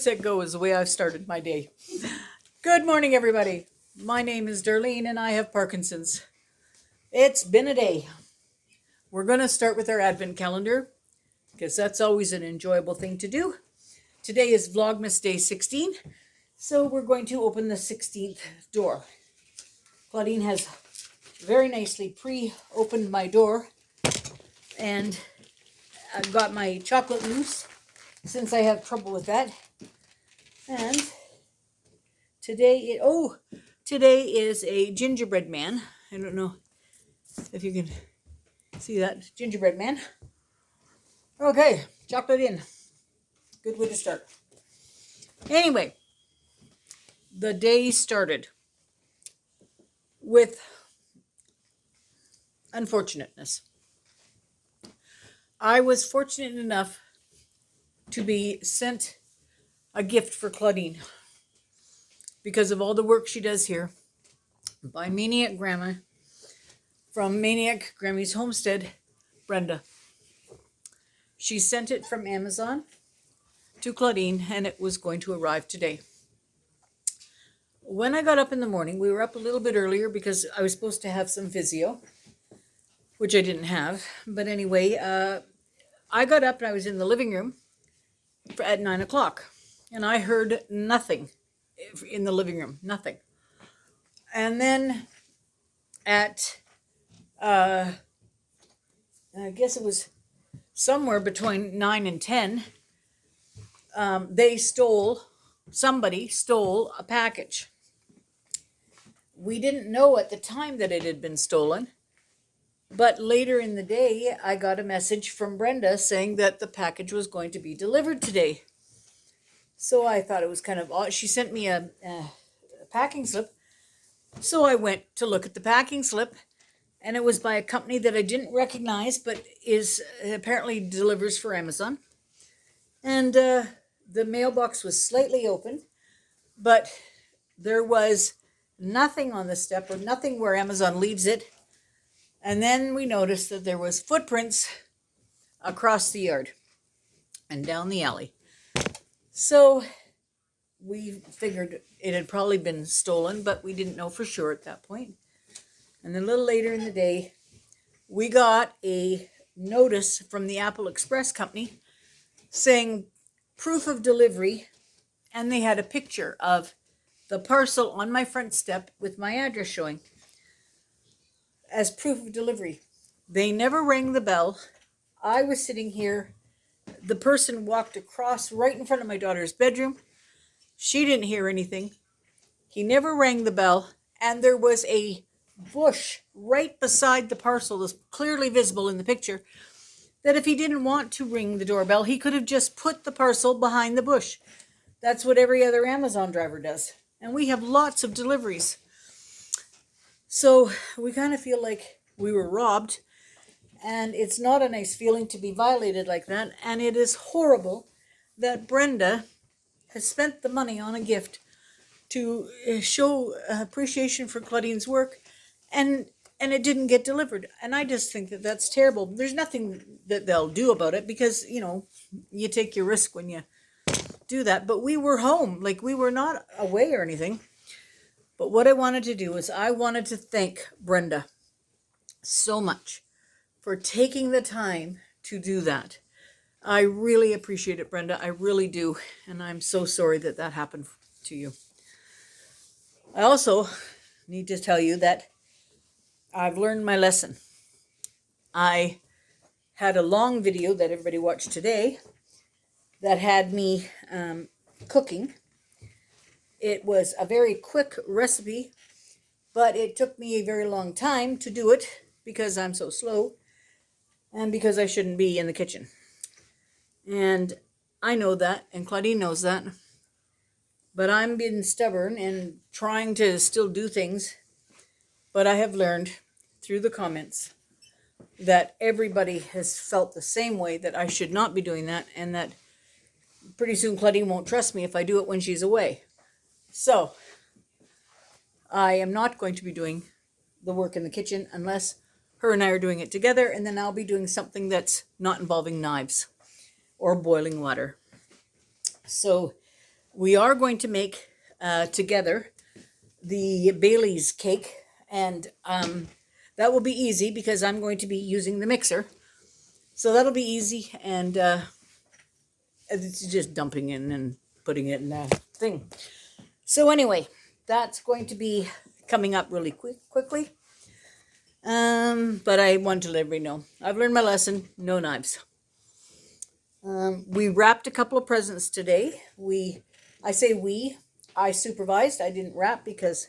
set, go is the way I've started my day. Good morning, everybody. My name is Darlene and I have Parkinson's. It's been a day. We're going to start with our advent calendar because that's always an enjoyable thing to do. Today is Vlogmas Day 16, so we're going to open the 16th door. Claudine has very nicely pre-opened my door, and I've got my chocolate mousse since I have trouble with that. And today is a gingerbread man. I don't know if you can see that gingerbread man. Okay, chocolate in. Good way to start. Anyway, the day started with unfortunateness. I was fortunate enough to be sent a gift for Claudine because of all the work she does here by Maniac Grandma from Maniac Grammy's homestead, Brenda. She sent it from Amazon to Claudine and it was going to arrive today. When I got up in the morning, we were up a little bit earlier because I was supposed to have some physio, which I didn't have. But anyway, I got up and I was in the living room at 9 o'clock. And I heard nothing in the living room, nothing. And then at, I guess it was somewhere between 9 and 10, somebody stole a package. We didn't know at the time that it had been stolen. But later in the day, I got a message from Brenda saying that the package was going to be delivered today. So I thought it was kind of odd. She sent me a packing slip. So I went to look at the packing slip, and it was by a company that I didn't recognize, but apparently delivers for Amazon. And the mailbox was slightly open, but there was nothing on the step or nothing where Amazon leaves it. And then we noticed that there was footprints across the yard and down the alley. So we figured it had probably been stolen, but we didn't know for sure at that point. And then a little later in the day, we got a notice from the Apple Express company saying proof of delivery, and they had a picture of the parcel on my front step with my address showing as proof of delivery. They never rang the bell. I was sitting here. The person walked across right in front of my daughter's bedroom. She didn't hear anything. He never rang the bell. And there was a bush right beside the parcel that's clearly visible in the picture, that if he didn't want to ring the doorbell, he could have just put the parcel behind the bush. That's what every other Amazon driver does. And we have lots of deliveries. So we kind of feel like we were robbed, and it's not a nice feeling to be violated like that. And it is horrible that Brenda has spent the money on a gift to show appreciation for Claudine's work, and it didn't get delivered. And I just think that that's terrible. There's nothing that they'll do about it because, you take your risk when you do that. But we were home, like we were not away or anything. But what I wanted to do is I wanted to thank Brenda so much for taking the time to do that. I really appreciate it, Brenda. I really do. And I'm so sorry that that happened to you. I also need to tell you that I've learned my lesson. I had a long video that everybody watched today that had me cooking. It was a very quick recipe, but it took me a very long time to do it because I'm so slow and because I shouldn't be in the kitchen. And I know that, and Claudine knows that, but I'm being stubborn and trying to still do things. But I have learned through the comments that everybody has felt the same way, that I should not be doing that, and that pretty soon Claudine won't trust me if I do it when she's away. So, I am not going to be doing the work in the kitchen unless her and I are doing it together, and then I'll be doing something that's not involving knives or boiling water. So, we are going to make together the Bailey's cake, and that will be easy because I'm going to be using the mixer. So that'll be easy, and it's just dumping in and putting it in that thing. So anyway, that's going to be coming up really quickly. But I want to let everybody know I've learned my lesson. No knives. We wrapped a couple of presents today. I supervised. I didn't wrap because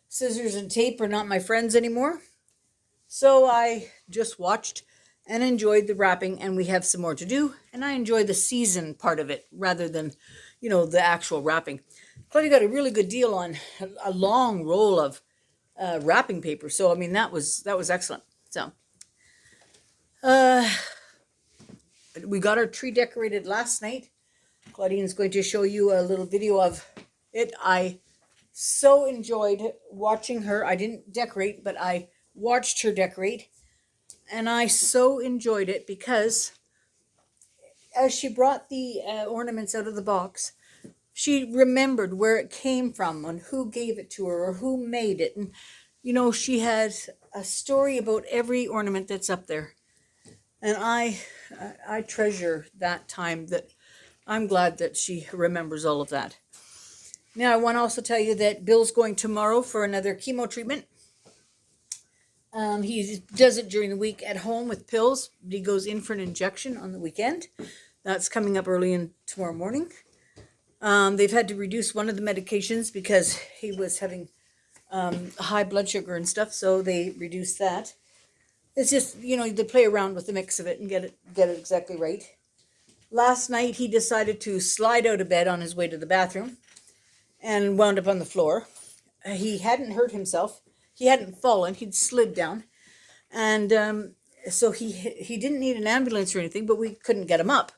scissors and tape are not my friends anymore. So I just watched and enjoyed the wrapping, and we have some more to do. And I enjoy the season part of it rather than, the actual wrapping. Claudia got a really good deal on a long roll of wrapping paper. So I mean that was excellent. So we got our tree decorated last night. Claudine's going to show you a little video of it. I so enjoyed watching her. I didn't decorate, but I watched her decorate, and I so enjoyed it because as she brought the ornaments out of the box, she remembered where it came from and who gave it to her or who made it. And, she had a story about every ornament that's up there. And I treasure that time. That I'm glad that she remembers all of that. Now, I want to also tell you that Bill's going tomorrow for another chemo treatment. He does it during the week at home with pills. He goes in for an injection on the weekend. That's coming up early in tomorrow morning. They've had to reduce one of the medications because he was having high blood sugar and stuff, so they reduced that. It's just, they play around with the mix of it and get it exactly right. Last night he decided to slide out of bed on his way to the bathroom and wound up on the floor. He hadn't hurt himself. He hadn't fallen. He'd slid down. And so he didn't need an ambulance or anything, but we couldn't get him up.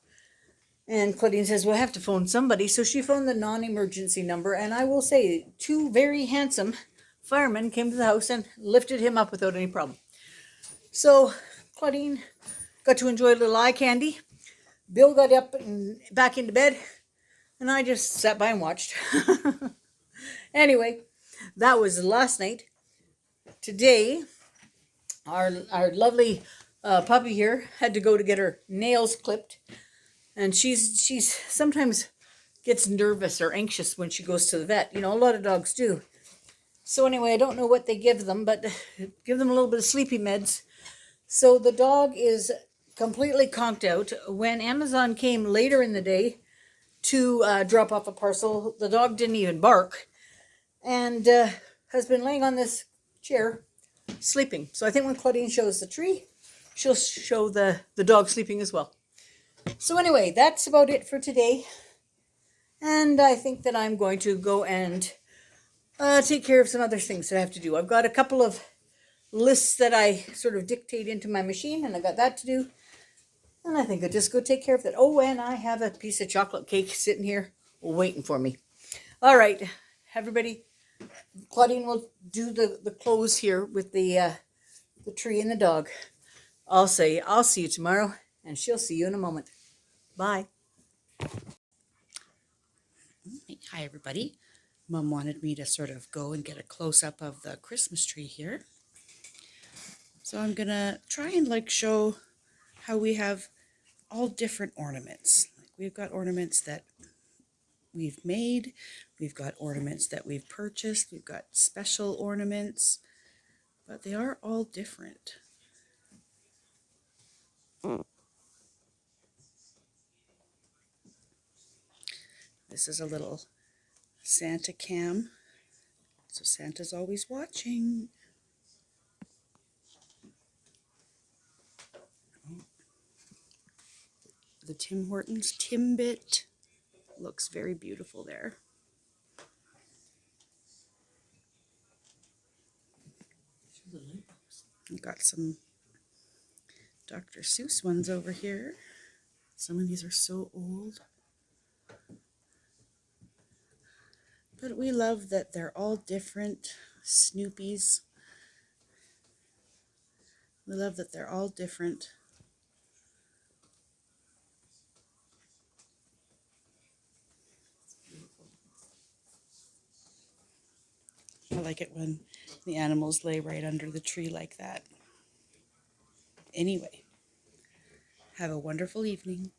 And Claudine says, we'll have to phone somebody. So she phoned the non-emergency number. And I will say, 2 very handsome firemen came to the house and lifted him up without any problem. So Claudine got to enjoy a little eye candy. Bill got up and back into bed. And I just sat by and watched. Anyway, that was last night. Today, our lovely puppy here had to go to get her nails clipped. And she's sometimes gets nervous or anxious when she goes to the vet. A lot of dogs do. So anyway, I don't know what they give them, but give them a little bit of sleepy meds. So the dog is completely conked out. When Amazon came later in the day to drop off a parcel, the dog didn't even bark and has been laying on this chair sleeping. So I think when Claudine shows the tree, she'll show the dog sleeping as well. So anyway, that's about it for today. And I think that I'm going to go and take care of some other things that I have to do. I've got a couple of lists that I sort of dictate into my machine, and I got that to do. And I think I'll just go take care of that. Oh, and I have a piece of chocolate cake sitting here waiting for me. All right, everybody. Claudine will do the close here with the tree and the dog. I'll say, I'll see you tomorrow, and she'll see you in a moment. Bye. Hi, everybody. Mom wanted me to sort of go and get a close-up of the Christmas tree here. So I'm going to try and show how we have all different ornaments. We've got ornaments that we've made. We've got ornaments that we've purchased. We've got special ornaments. But they are all different. This is a little Santa cam. So Santa's always watching. The Tim Hortons Timbit looks very beautiful there. We've got some Dr. Seuss ones over here. Some of these are so old. But we love that they're all different. Snoopy's. We love that they're all different. I like it when the animals lay right under the tree like that. Anyway, have a wonderful evening.